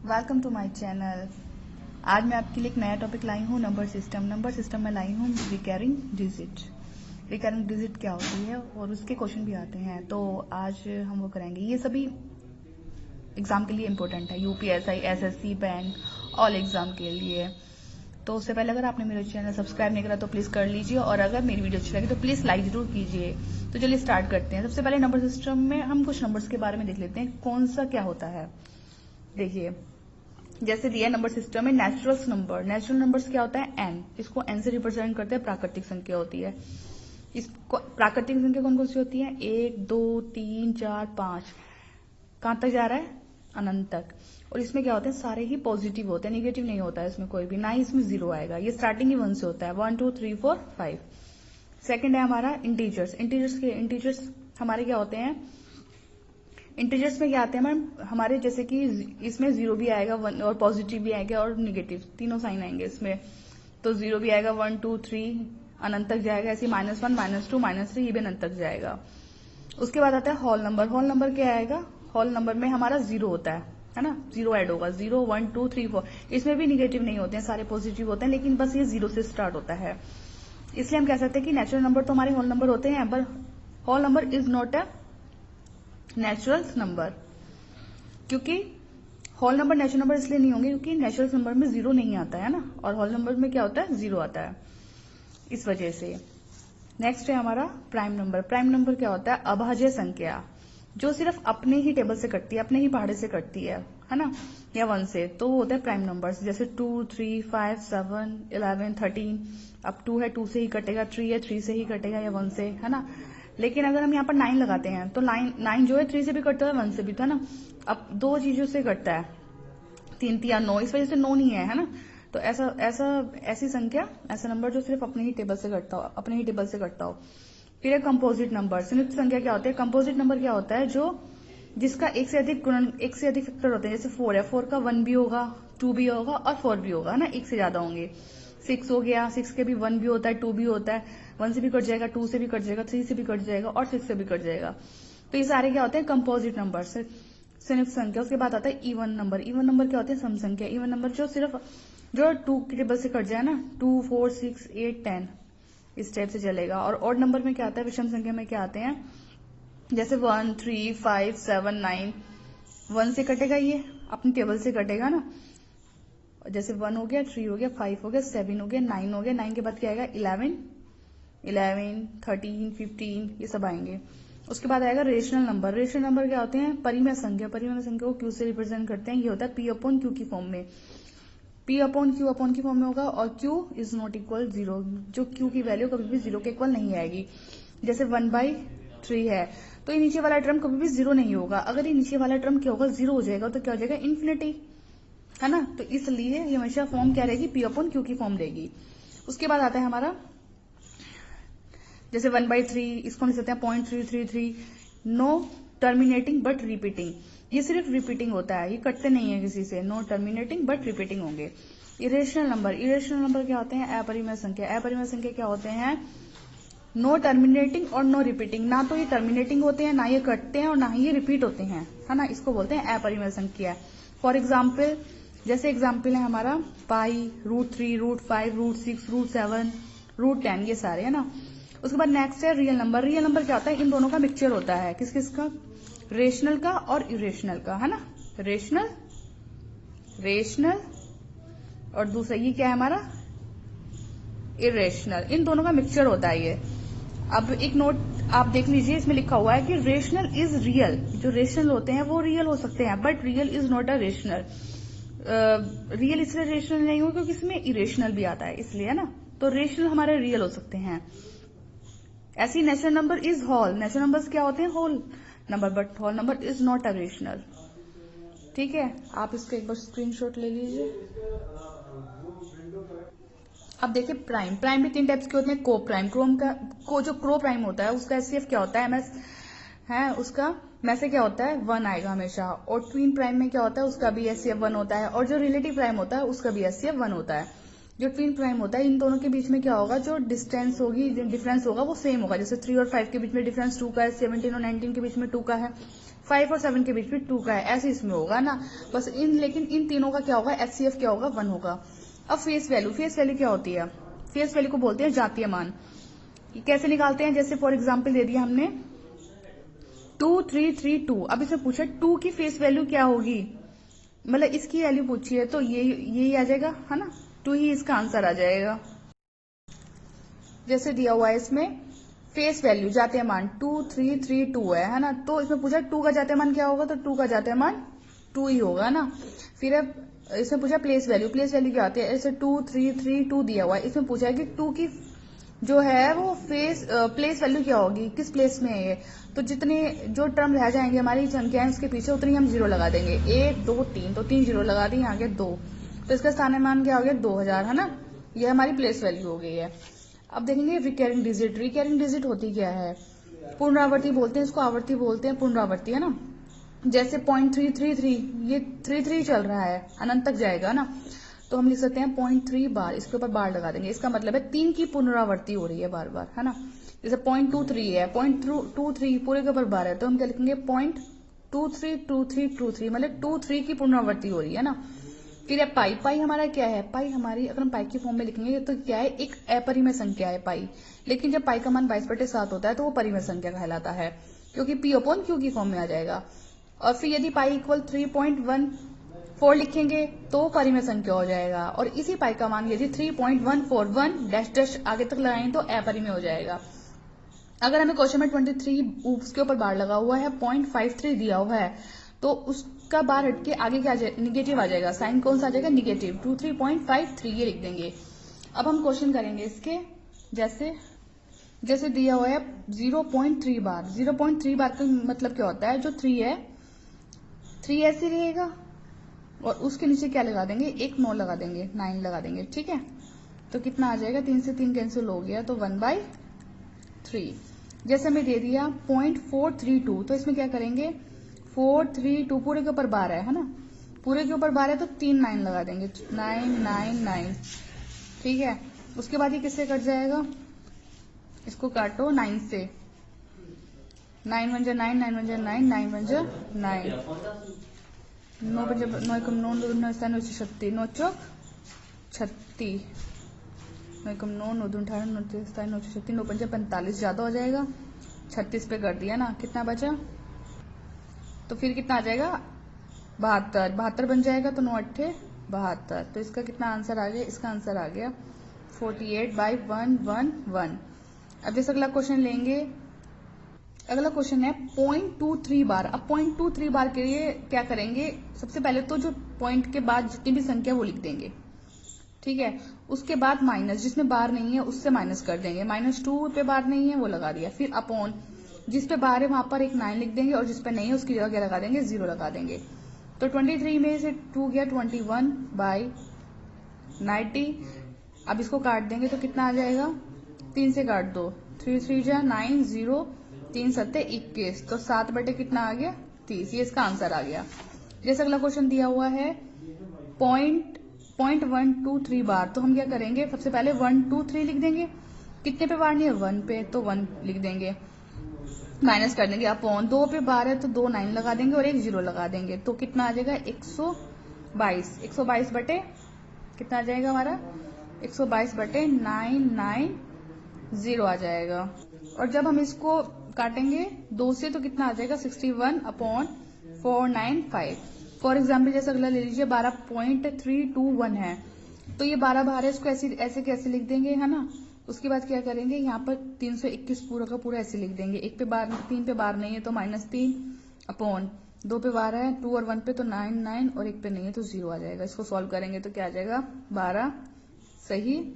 Welcome to my channel. आज मैं आपके लिए एक नया टॉपिक लाई हूँ, नंबर सिस्टम। नंबर सिस्टम में लाई हूँ रिकरिंग डिजिट। रिकरिंग डिजिट क्या होती है और उसके क्वेश्चन भी आते हैं, तो आज हम वो करेंगे। ये सभी एग्जाम के लिए इम्पोर्टेंट है, UPSI, SSC, bank, all exam के लिए। तो उससे पहले अगर आपने मेरा चैनल सब्सक्राइब नहीं करा तो प्लीज कर लीजिए, और अगर मेरी वीडियो अच्छी लगी तो प्लीज लाइक जरूर कीजिए। तो चलिए स्टार्ट करते हैं। सबसे पहले नंबर सिस्टम में हम कुछ नंबर्स के बारे में देख लेते हैं, कौन सा क्या होता है। देखिए, जैसे दिया नंबर सिस्टम में नेचुरल नंबर। नेचुरल नंबर्स क्या होता है? एन। इसको एन से रिप्रेजेंट करते हैं, प्राकृतिक संख्या होती है। इसको प्राकृतिक संख्या कौन कौन सी होती है? 1, 2, 3, 4, 5। कहां तक जा रहा है? अनंत तक। और इसमें क्या होते हैं? सारे ही पॉजिटिव होते हैं, निगेटिव नहीं होता है इसमें कोई भी, ना ही इसमें जीरो आएगा। ये स्टार्टिंग ही 1 से होता है, 1, 2, 3, 4, 5। सेकेंड है हमारा इंटीजर्स। इंटीजर्स हमारे क्या होते हैं? इंटीजर्स में क्या आते हैं मैम? हमारे जैसे कि इसमें जीरो भी आएगा, 1 और पॉजिटिव भी आएगा और निगेटिव, तीनों साइन आएंगे इसमें। तो जीरो भी आएगा, 1, 2, 3 अनंत तक जाएगा। ऐसे -1, -2, -3 ये भी अनंत तक जाएगा। उसके बाद आता है होल नंबर। होल नंबर क्या आएगा? होल नंबर में हमारा जीरो होता है ना? जीरो ऐड होगा, 0, 1, 2, 3, 4। इसमें भी निगेटिव नहीं होते हैं, सारे पॉजिटिव होते हैं, लेकिन बस ये जीरो से स्टार्ट होता है। इसलिए हम कह सकते हैं कि नेचुरल नंबर तो हमारे होल नंबर होते हैं, पर whole number is not a natural number. क्योंकि होल नंबर नेचुरल नंबर इसलिए नहीं होंगे क्योंकि नेचुरल नंबर में जीरो नहीं आता है ना, और होल नंबर में क्या होता है? जीरो आता है, इस वजह से। नेक्स्ट है हमारा प्राइम नंबर। प्राइम नंबर क्या होता है? अभाज्य संख्या, जो सिर्फ अपने ही टेबल से कटती है, अपने ही पहाड़े से कटती है ना, या 1 से, तो वो होता है प्राइम नंबर्स। जैसे 2, 3, 5, 7, 11, 13। अब 2 है, 2 से ही कटेगा, 3 है, 3 से ही कटेगा, या 1 से, है ना। लेकिन अगर हम यहाँ पर 9 लगाते हैं तो 9 जो है 3 से भी कटता है, 1 से भी, तो है ना। अब दो चीजों से कटता है, 3 3 या 9, इस वजह से 9 नहीं है ना। तो ऐसी संख्या, ऐसा नंबर जो सिर्फ अपने ही टेबल से कटता हो, अपने ही टेबल से कटता हो। फिर है कंपोजिट नंबर। संयुक्त संख्या क्या होते हैं? कंपोजिट नंबर क्या होता है? जो जिसका एक से अधिक फैक्टर होते हैं। जैसे 4 है, 4 का 1 भी होगा, 2 भी होगा और 4 भी होगा, ना, एक से ज्यादा होंगे। 6 हो गया, 6 के भी 1 भी होता है, 2 भी होता है, 1 से भी कट जाएगा, 2 से भी कट जाएगा, 3 से भी कट जाएगा और 6 से भी कट जाएगा। तो ये सारे क्या होते हैं? कंपोजिट नंबर, संयुक्त संख्या। उसके बाद आता है इवन नंबर। इवन नंबर क्या होते हैं? सम संख्या। इवन नंबर जो 2 के टेबल से कट जाए ना, 2, 4, 6, 8, 10, इस टाइप से चलेगा। और ऑड नंबर में क्या आता है? विषम संख्या में क्या आते हैं? जैसे 1, 3, 5, 7, 9। 1 से कटेगा, ये अपनी टेबल से कटेगा ना। जैसे 1 हो गया, 3 हो गया, 5 हो गया, 7 हो गया, 9 हो गया। 9 के बाद क्या आएगा? 11, 13, 15, ये सब आएंगे। उसके बाद आएगा रेशनल नंबर। रेशनल नंबर क्या होते हैं? परिमेय संख्या। परिमेय संख्या को क्यू से रिप्रेजेंट करते हैं। ये होता है P/Q की फॉर्म में। P/Q की फॉर्म में होगा, और Q इज नॉट इक्वल 0। जो Q की वैल्यू कभी भी 0 के इक्वल नहीं आएगी। जैसे 1/3 है, तो ये नीचे वाला टर्म कभी भी 0 नहीं होगा। अगर ये नीचे वाला टर्म क्या होगा? 0 हो जाएगा, तो क्या हो जाएगा? इन्फिनिटी, है ना। तो इसलिए ये हमेशा फॉर्म क्या रहेगी? P/Q की फॉर्म रहेगी। उसके बाद आता है हमारा, जैसे 1/3, इसको लिख सकते हैं 0.333। No terminating but repeating. ये सिर्फ रिपीटिंग होता है, ये कटते नहीं है किसी से। नो टर्मिनेटिंग बट रिपीटिंग होंगे। Irrational number. इरेशनल नंबर क्या होते हैं? अपरिमेय संख्या। अपरिमेय संख्या क्या होते हैं? नो टर्मिनेटिंग और नो रिपीटिंग। ना तो ये टर्मिनेटिंग होते हैं, ना ये कटते हैं, और ना ही ये रिपीट होते हैं, है ना। इसको बोलते हैं अपरिमेय संख्या। फॉर एग्जाम्पल, जैसे एग्जाम्पल है हमारा पाई, √3, √5, √6, √7, √10, ये सारे, है ना। उसके बाद नेक्स्ट है रियल नंबर। रियल नंबर क्या होता है? इन दोनों का मिक्सचर होता है। किस किस का? रेशनल का और इरेशनल का, है ना। रेशनल और दूसरा ये क्या है हमारा? इरेशनल। इन दोनों का मिक्सचर होता है ये। अब एक नोट आप देख लीजिए, इसमें लिखा हुआ है कि रेशनल इज रियल। जो रेशनल होते हैं वो रियल हो सकते हैं, but real is not a rational. Real इसलिए रेशनल नहीं हो क्योंकि इसमें इरेशनल भी आता है, इसलिए, है ना। तो रेशनल हमारे रियल हो सकते हैं। ऐसी natural number is whole. Natural numbers क्या होते हैं? Whole number, but whole number is not a rational. ठीक है, आप इसका एक बार स्क्रीनशॉट ले लीजिए। अब देखिए प्राइम। प्राइम भी 3 टाइप्स के होते हैं। को प्राइम, जो क्रो प्राइम होता है उसका एचसीएफ क्या होता है? एमएस है उसका, में से क्या होता है? 1 आएगा हमेशा। और ट्विन प्राइम में क्या होता है? उसका भी एचसीएफ 1 होता है। और जो रिलेटिव प्राइम होता है उसका भी एचसीएफ 1 होता है। जो ट्विन प्राइम होता है, इन दोनों के बीच में क्या होगा? जो डिस्टेंस होगी, जो डिफरेंस होगा वो सेम होगा। जैसे 3 और 5 के बीच में डिफरेंस 2 का है, 17 और 19 के बीच में 2 का है, 5 और 7 के बीच में 2 का है, ऐसे इसमें होगा ना। बस लेकिन इन तीनों का क्या होगा, HCF क्या होगा, 1 होगा। अब फेस वैल्यू क्या होती है, फेस वैल्यू को बोलते हैं जातीय मान। कैसे निकालते हैं, जैसे फॉर एग्जाम्पल दे दिया हमने 2332। अब इसमें पूछा 2 की फेस वैल्यू क्या होगी, मतलब इसकी वैल्यू पूछी है, तो यही आ जाएगा, है ना, 2 ही इसका आंसर आ जाएगा। जैसे दिया हुआ है इसमें फेस वैल्यू जातीय मान 2332 है ना, तो इसमें पूछा 2 का जातीय मान क्या होगा, तो 2 का जातीय मान 2 ही होगा ना। फिर अब इसमें पूछा प्लेस वैल्यू क्या आती है, ऐसे 2332 दिया हुआ है, इसमें पूछा है कि 2 की जो है वो प्लेस वैल्यू क्या होगी, किस प्लेस में है ये, तो जितने जो टर्म रह जाएंगे हमारी संख्याएं उसके पीछे उतनी हम 0 लगा देंगे। 1 2 3, तो 3 0 लगा दिए, आगे 2, तो इसका स्थानीय मान क्या हो गया, 2000, है ना, ये हमारी प्लेस वैल्यू हो गई है। अब देखेंगे रिकरिंग डिजिट होती क्या है, पुनरावर्ती बोलते हैं इसको, आवर्ती बोलते हैं, पुनरावर्ती, है ना। जैसे 0.333, ये 33 चल रहा है, अनंत तक जाएगा ना, तो हम लिख सकते हैं 0.3 बार, इसके ऊपर बार लगा देंगे, इसका मतलब है 3 की पुनरावर्ती हो रही है बार बार, है ना। जैसे 0.23 है, 0.23 पूरे के ऊपर बार है, तो हम क्या लिखेंगे 0.232323, मतलब 23 की पुनरावर्ती हो रही है ना। फिर है पाई हमारा क्या है, पाई हमारी अगर हम पाई की फॉर्म में लिखेंगे तो क्या है, एक अपरिमेय संख्या है पाई, लेकिन जब पाई का मान 22/7 होता है तो वो परिमेय संख्या कहलाता है, क्योंकि P/Q की फॉर्म में आ जाएगा। और फिर यदि पाई इक्वल 3.14 लिखेंगे तो परिमेय संख्या हो जाएगा, और इसी पाई का मान यदि 3.141 डैश डैश आगे तक लगाएं तो अपरिमेय हो जाएगा। अगर हमें क्वेश्चन में 23 उसके ऊपर बार लगा हुआ है, 0.53 दिया हुआ है, तो उसका बार हटके आगे क्या निगेटिव आ जाएगा, साइन कौन सा आ जाएगा, निगेटिव, 23.53 ये लिख देंगे। अब हम क्वेश्चन करेंगे इसके, जैसे दिया हुआ है 0.3 बार, 0.3 बार का मतलब क्या होता है, जो 3 है 3 ऐसे रहेगा और उसके नीचे क्या लगा देंगे, एक 9 लगा देंगे, 9 लगा देंगे, ठीक है। तो कितना आ जाएगा, 3 से 3 कैंसिल हो गया, तो 1/3। जैसे हमें दे दिया 0.432, तो इसमें क्या करेंगे, 432 पूरे के ऊपर बार है ना, पूरे के ऊपर बार है तो 3 9 लगा देंगे, 999, ठीक है। उसके बाद ये किससे कट जाएगा, इसको काटो 9 से, 9 1 जा 9, 9 1 जा 9, 9 1 जा 9, 9 बजे 9 कम 9 2 9 9 36, 9 चौक 36, 9 कम 9 9 2 18 9 36 9 36, 9 5 45, ज्यादा हो जाएगा, 36 पे कर दिया ना, कितना बचा, तो फिर कितना आ जाएगा 72 बन जाएगा, तो 9 8 72, तो इसका कितना आंसर आ गया, इसका आंसर आ गया 48/111। अब जैसे अगला क्वेश्चन लेंगे, अगला क्वेश्चन है 0.23 बार। अब 0.23 बार के लिए क्या करेंगे, सबसे पहले तो जो पॉइंट के बाद जितनी भी संख्या वो लिख देंगे, ठीक है। उसके बाद माइनस, जिसमें बार नहीं है उससे माइनस कर देंगे, -2 पे बार नहीं है वो लगा दिया, फिर अपॉन, जिस पे बार है वहां पर एक 9 लिख देंगे और जिस पे नहीं है उसकी जगह क्या लगा देंगे, 0 लगा देंगे। तो 23 में से 2 गया 21/90। अब इसको काट देंगे तो कितना आ जाएगा, 3 से काट दो, 3 3 जा 9 0, 3 7 21, तो 7 बटे कितना आ गया 30, ये इसका आंसर आ गया। जैसे अगला क्वेश्चन दिया हुआ है 0.123 बार, तो हम क्या करेंगे, सबसे पहले 1 2 3 लिख देंगे, कितने पे बार नहीं है 1 पे, तो 1 लिख देंगे, माइनस कर देंगे, अपॉन 2 पे बार है तो 2 9 लगा देंगे और एक 0 लगा देंगे, तो कितना आ जाएगा 122 बटे कितना आ जाएगा हमारा 122 बटे 990 आ जाएगा। और जब हम इसको काटेंगे 2 से तो कितना आ जाएगा 61/495। फॉर एग्जाम्पल जैसे अगला ले लीजिए 12.321 है, तो ये 12 बार है, इसको ऐसे कैसे लिख देंगे, है ना। उसके बाद क्या करेंगे, यहाँ पर 321 पूरा का पूरा ऐसे लिख देंगे, 1 पे बार 3 पे बार नहीं है तो -3, अपॉन 2 पे बार है 2 और 1 पे तो 9 9 और 1 पे नहीं है तो 0 आ जाएगा। इसको सॉल्व करेंगे तो क्या आ जाएगा 12 सही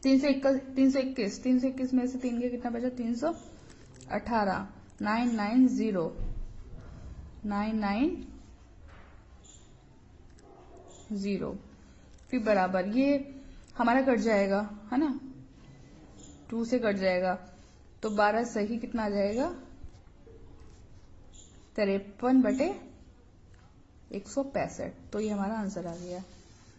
321 में से 3 के कितना बचा 318, 990 फिर बराबर ये हमारा कट जाएगा, है ना, 2 से कट जाएगा, तो 12 सही कितना आ जाएगा 53/165, तो ये हमारा आंसर आ गया।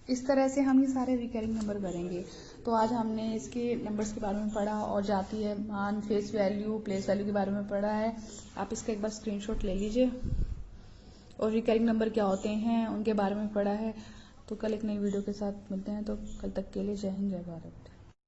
इस तरह से हम ये सारे रिकरिंग नंबर करेंगे। तो आज हमने इसके नंबर्स के बारे में पढ़ा और जाती है मान, फेस वैल्यू, प्लेस वैल्यू के बारे में पढ़ा है। आप इसका एक बार स्क्रीनशॉट ले लीजिए और रिकरिंग नंबर क्या होते हैं उनके बारे में पढ़ा है। तो कल एक नई वीडियो के साथ मिलते हैं। तो कल तक के लिए जय हिंद, जय भारत।